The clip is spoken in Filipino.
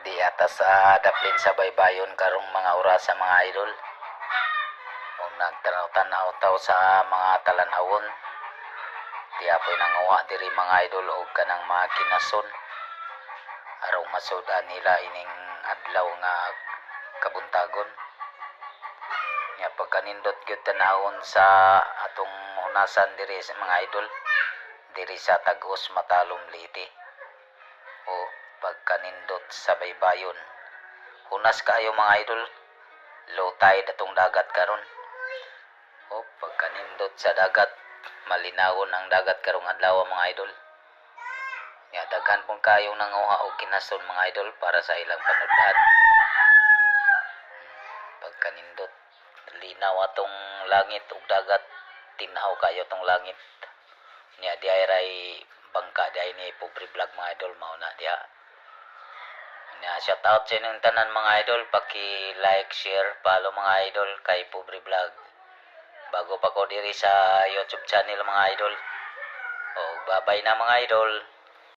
Di atas sa daplin sa baybayon karong mga oras sa mga idol. Kung nagtanaw-tanaw taw sa mga talanawon, di apoy nanguha diri mga idol og kanang mga kinason. Arong masudan nila ining adlaw nga kabuntagon. Nga pagkanindot gyud tanawon sa atong hunasan diri sa mga idol, diri sa Tagos Matalom Leyte. O pagkanindot sa baybayon. Hunas kaayo mga idol, low tide atong dagat karon. O pagkanindot sa dagat, malinawon ang dagat karong adlaw mga idol. Nga daghan pong kayong nanguha og kinason mga idol para sa ilang panudan. Pagkanindot, linaw atong langit ug dagat, tinhaw kayo tong langit. Nya di ay bangka di ay ni pobre vlog mga idol, mao na diha. Nya shout out sa inyong tanan mga idol, paki-like, share, follow mga idol kay pobre vlog. Bago pa ko diri sa YouTube channel mga idol. O bye-bye na mga idol.